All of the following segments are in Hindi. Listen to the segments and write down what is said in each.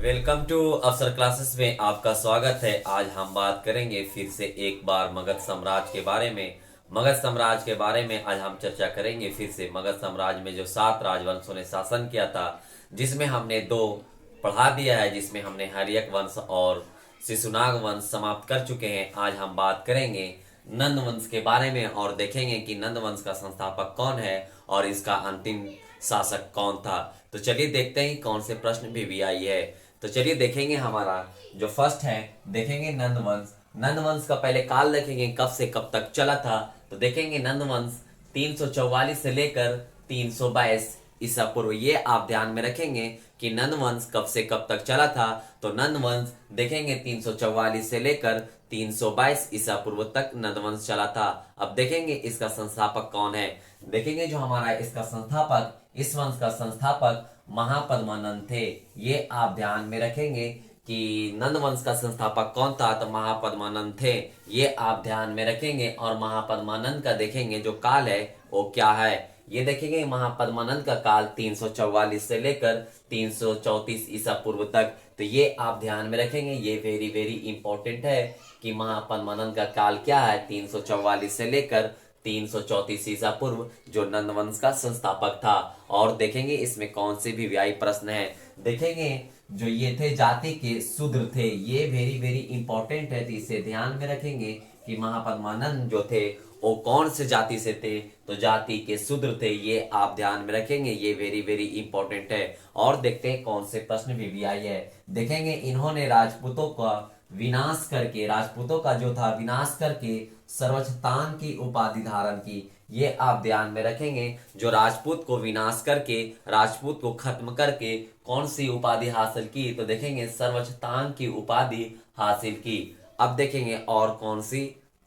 वेलकम टू अफसर क्लासेस में आपका स्वागत है। आज हम बात करेंगे फिर से एक बार मगध साम्राज्य के बारे में। मगध साम्राज्य के बारे में आज हम चर्चा करेंगे फिर से। मगध साम्राज्य में जो 7 राजवंशों ने शासन किया था, जिसमें हमने 2 पढ़ा दिया है, जिसमें हमने हर्यक वंश और शिशुनाग वंश समाप्त कर चुके हैं। आज हम बात करेंगे नंद वंश के बारे में और देखेंगे कि नंद वंश का संस्थापक कौन है और इसका अंतिम शासक कौन था। तो चलिए देखते हैं कौन से प्रश्न भी आई है। तो चलिए देखेंगे हमारा जो फर्स्ट है, देखेंगे नंद वंश। नंद वंश का पहले काल देखेंगे कब से कब तक चला था। तो देखेंगे नंद वंश 344 से लेकर 322 ईसा पूर्व। ये आप ध्यान में रखेंगे कि नंद वंश कब से कब तक चला था। तो नंद वंश देखेंगे 344 से लेकर 322 ईसा पूर्व तक नंद वंश चला था। अब देखेंगे इसका संस्थापक कौन है। देखेंगे जो हमारा इसका संस्थापक, इस वंश का संस्थापक महापद्मानंद थे। ये आप ध्यान में रखेंगे कि नंद वंश का संस्थापक कौन था, तो महापद्मानंद थे। ये आप ध्यान में रखेंगे और महापद्मानंद का देखेंगे जो काल है वो क्या है। ये देखेंगे महापद्मानंद का काल 344 से लेकर 334 ईसा पूर्व तक। तो ये आप ध्यान में रखेंगे, ये वेरी वेरी इंपॉर्टेंट है कि महापद्मानंद का काल क्या है, 344 से लेकर 334 ईसा पूर्व, जो नंद वंश का संस्थापक था। और देखेंगे इसमें कौन से भी व्यायी प्रश्न है। देखेंगे जो ये थे जाति के शूद्र थे, ये वेरी वेरी इंपॉर्टेंट है, तो इसे ध्यान में रखेंगे कि महापद्मानंद जो थे वो कौन से जाति से थे, तो जाति के शूद्र थे। ये आप ध्यान में रखेंगे, ये वेरी वेरी इंपॉर्टेंट है। और देखते हैं कौन से प्रश्न भी आई है। देखेंगे इन्होंने राजपूतों का विनाश करके, राजपूतों का जो था विनाश करके सर्वछतान की उपाधि धारण की। ये आप ध्यान में रखेंगे, जो राजपूत को विनाश करके, राजपूत को खत्म करके कौन सी उपाधि हासिल की, तो देखेंगे सर्वछतान की उपाधि हासिल की। अब देखेंगे और कौन सी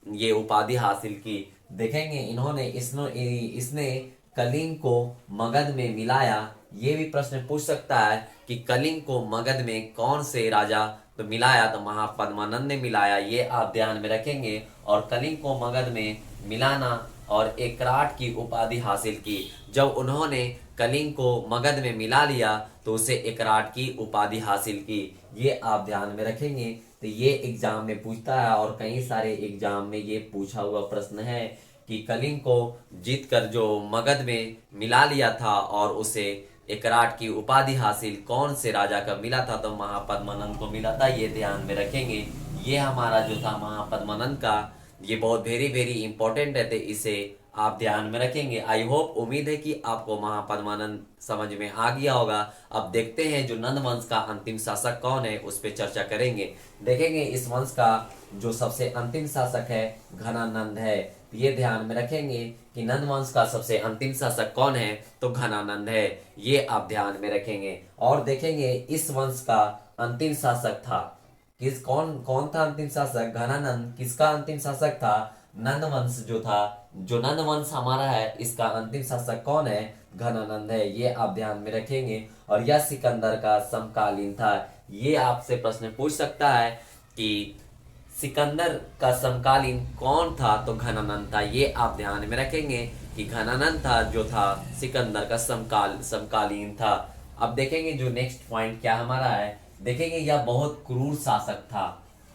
ये उपाधि हासिल की। देखेंगे इन्होंने इसने कलिंग को मगध में मिलाया। ये भी प्रश्न पूछ सकता है कि कलिंग को मगध में कौन से राजा तो मिलाया, तो महापद्मानंद ने मिलाया। ये आप ध्यान में रखेंगे। और कलिंग को मगध में मिलाना और एकराट की उपाधि हासिल की। जब उन्होंने कलिंग को मगध में मिला लिया तो उसे एकराट की उपाधि हासिल की। ये आप ध्यान में रखेंगे। तो ये एग्जाम में पूछता है और कई सारे एग्जाम में ये पूछा हुआ प्रश्न है कि कलिंग को जीतकर जो मगध में मिला लिया था और उसे एकराट की उपाधि हासिल कौन से राजा का मिला था, तो महापद्मानंद को मिला था। ये ध्यान में रखेंगे। ये हमारा जो था महापद्मानंद का, ये बहुत वेरी वेरी इंपॉर्टेंट है, तो इसे आप ध्यान में रखेंगे। आई होप, उम्मीद है कि आपको महापद्मानंद समझ में आ गया होगा। अब देखते हैं जो नंद वंश का अंतिम शासक कौन है, उस पर चर्चा करेंगे। देखेंगे इस वंश का जो सबसे अंतिम शासक है घनानंद है। ये ध्यान में रखेंगे कि नंद वंश का सबसे अंतिम शासक कौन है, तो घनानंद है। ये आप ध्यान में रखेंगे। और देखेंगे इस वंश का अंतिम शासक था कौन कौन था अंतिम शासक, घनानंद। किसका अंतिम शासक था, नंद वंश जो था, जो नंद वंश हमारा है, इसका अंतिम शासक कौन है, घनानंद है। ये आप ध्यान में रखेंगे। और यह सिकंदर का समकालीन था। ये आपसे प्रश्न पूछ सकता है कि सिकंदर का समकालीन कौन था, तो घनानंद था। ये आप ध्यान में रखेंगे कि घनानंद था जो था सिकंदर का समकालीन था। अब देखेंगे जो नेक्स्ट पॉइंट क्या हमारा है। देखेंगे यह बहुत क्रूर शासक था।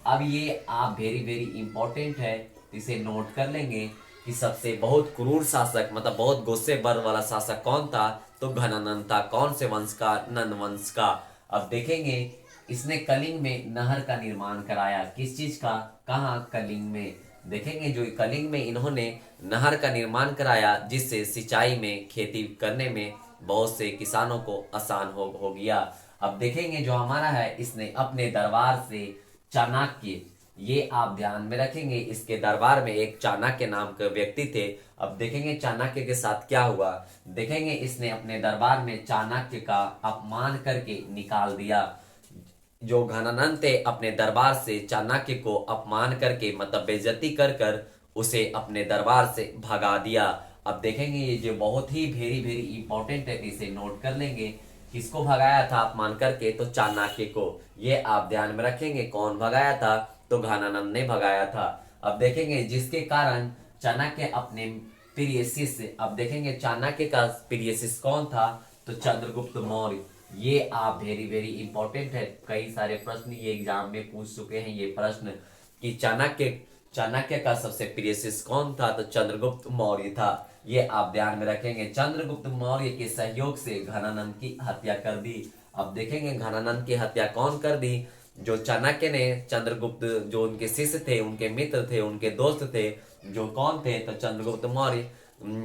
अब ये आप वेरी वेरी इंपॉर्टेंट है, इसे नोट कर लेंगे कि सबसे बहुत क्रूर शासक, मतलब बहुत गुस्से भर वाला शासक कौन था, तो घनानंद था। कौन से वंश का, नंद वंश का। अब देखेंगे इसने कलिंग में नहर का निर्माण कराया। किस चीज का, कहाँ, कलिंग में। देखेंगे जो कलिंग में इन्होंने नहर का निर्माण कराया, जिससे सिंचाई में, खेती करने में बहुत से किसानों को आसान हो गया। अब देखेंगे जो हमारा है, इसने अपने दरबार से चाणक्य, ये आप ध्यान में रखेंगे, इसके दरबार में एक चाणक्य नाम के व्यक्ति थे। अब देखेंगे चाणक्य के साथ क्या हुआ। देखेंगे इसने अपने दरबार में चाणक्य का अपमान करके निकाल दिया। जो घनानंद थे अपने दरबार से चाणक्य को अपमान करके, मतलब बेइज्जती कर कर उसे अपने दरबार से भगा दिया। अब देखेंगे ये जो बहुत ही वेरी वेरी इंपॉर्टेंट है, इसे नोट कर लेंगे। किसको भगाया था अपमान करके, तो चाणक्य को। ये आप ध्यान में रखेंगे, कौन भगाया था, तो घनानंद ने भगाया था। अब देखेंगे जिसके कारण चाणक्य अपने प्रिय शिष्य, अब देखेंगे चाणक्य का प्रिय शिष्य कौन था, तो चंद्रगुप्त मौर्य। ये आप वेरी वेरी इंपॉर्टेंट है, कई सारे प्रश्न ये एग्जाम में पूछ चुके हैं ये प्रश्न कि चाणक्य चाणक्य का सबसे प्रिय शिष्य कौन था, तो चंद्रगुप्त मौर्य था। ये आप ध्यान में रखेंगे। चंद्रगुप्त मौर्य के सहयोग से घनानंद की हत्या कर दी। अब देखेंगे घनानंद की हत्या कौन कर दी। जो चाणक्य ने चंद्रगुप्त, जो उनके शिष्य थे, उनके मित्र थे, उनके दोस्त थे, जो कौन थे, तो चंद्रगुप्त मौर्य।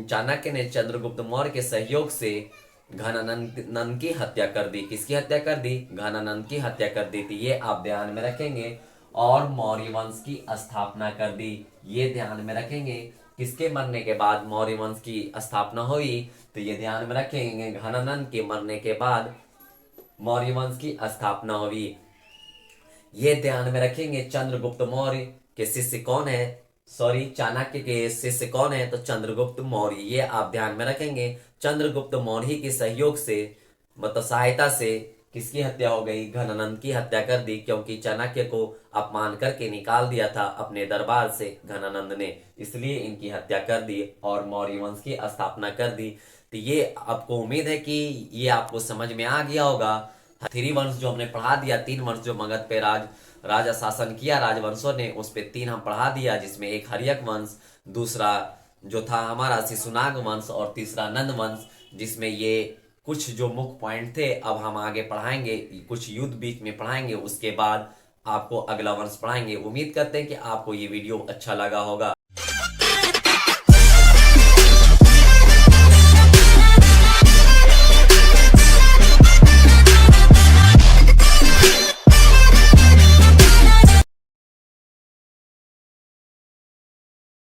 चाणक्य ने चंद्रगुप्त मौर्य के सहयोग से घनानंद की हत्या कर दी। किसकी हत्या कर दी? घनानंद की हत्या कर दी थी। ये आप ध्यान में रखेंगे। और मौर्य वंश की स्थापना कर दी। ये ध्यान में रखेंगे। किसके मरने के बाद मौर्य वंश की स्थापना हुई? तो ये ध्यान में रखेंगे, घनानंद के मरने के बाद मौर्य वंश की स्थापना हुई। ये ध्यान में रखेंगे। चंद्रगुप्त मौर्य के शिष्य कौन है? सॉरी, चाणक्य के शिष्य कौन है? तो चंद्रगुप्त मौर्य। ये आप ध्यान में रखेंगे। चंद्रगुप्त मौर्य के सहयोग से, मतलब सहायता से, किसकी हत्या हो गई? घनानंद की हत्या कर दी, क्योंकि चाणक्य को अपमान करके निकाल दिया था अपने दरबार से घनानंद ने, इसलिए इनकी हत्या कर दी और मौर्य वंश की स्थापना कर दी। तो ये आपको उम्मीद है कि ये आपको समझ में आ गया होगा। थ्री वंश जो हमने पढ़ा दिया, तीन वंश जो मगध पे राजा शासन किया राजवंशों ने, उस पे तीन हम पढ़ा दिया, जिसमें एक हर्यक वंश, दूसरा जो था हमारा शिशुनाग वंश, और तीसरा नंद वंश, जिसमें ये कुछ जो मुख्य पॉइंट थे। अब हम आगे पढ़ाएंगे, कुछ युद्ध बीच में पढ़ाएंगे, उसके बाद आपको अगला वंश पढ़ाएंगे। उम्मीद करते हैं कि आपको ये वीडियो अच्छा लगा होगा।